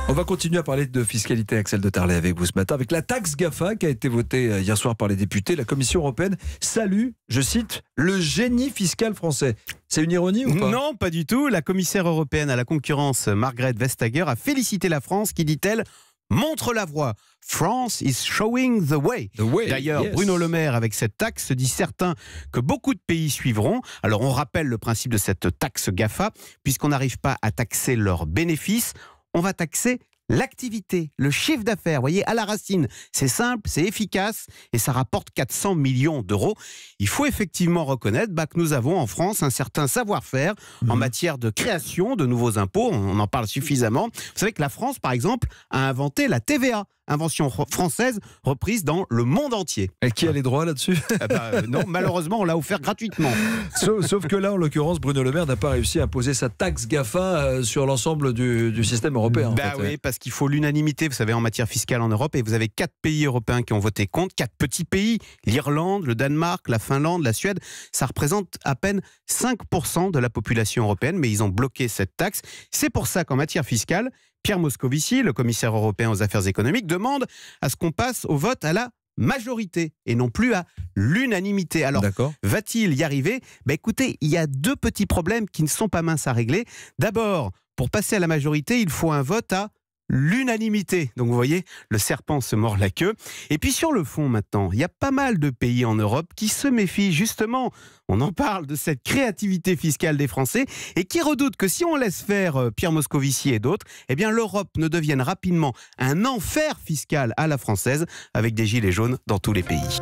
On va continuer à parler de fiscalité, Axel de Tarlet, avec vous ce matin, avec la taxe GAFA qui a été votée hier soir par les députés. La Commission européenne salue, je cite, le génie fiscal français. C'est une ironie ou pas? Non, pas du tout. La commissaire européenne à la concurrence, Margrethe Vestager, a félicité la France qui, dit-elle, montre la voie. France is showing the way. D'ailleurs, yes. Bruno Le Maire, avec cette taxe, se dit certain que beaucoup de pays suivront. Alors, on rappelle le principe de cette taxe GAFA. Puisqu'on n'arrive pas à taxer leurs bénéfices, on va taxer l'activité, le chiffre d'affaires, vous voyez, à la racine. C'est simple, c'est efficace et ça rapporte 400 millions d'euros. Il faut effectivement reconnaître que nous avons en France un certain savoir-faire en matière de création de nouveaux impôts. On en parle suffisamment. Vous savez que la France, par exemple, a inventé la TVA. Invention française reprise dans le monde entier. Et qui a les droits là-dessus? Non, malheureusement, on l'a offert gratuitement. Sauf que là, en l'occurrence, Bruno Le Maire n'a pas réussi à imposer sa taxe GAFA sur l'ensemble du système européen. Oui, parce qu'il faut l'unanimité, vous savez, en matière fiscale en Europe. Et vous avez 4 pays européens qui ont voté contre, 4 petits pays, l'Irlande, le Danemark, la Finlande, la Suède. Ça représente à peine 5% de la population européenne, mais ils ont bloqué cette taxe. C'est pour ça qu'en matière fiscale, Pierre Moscovici, le commissaire européen aux affaires économiques, demande à ce qu'on passe au vote à la majorité et non plus à l'unanimité. Alors, va-t-il y arriver? Écoutez, il y a 2 petits problèmes qui ne sont pas minces à régler. D'abord, pour passer à la majorité, il faut un vote à l'unanimité. Donc vous voyez, le serpent se mord la queue. Et puis sur le fond maintenant, il y a pas mal de pays en Europe qui se méfient justement, on en parle, de cette créativité fiscale des Français et qui redoutent que si on laisse faire Pierre Moscovici et d'autres, eh bien l'Europe ne devienne rapidement un enfer fiscal à la française avec des gilets jaunes dans tous les pays.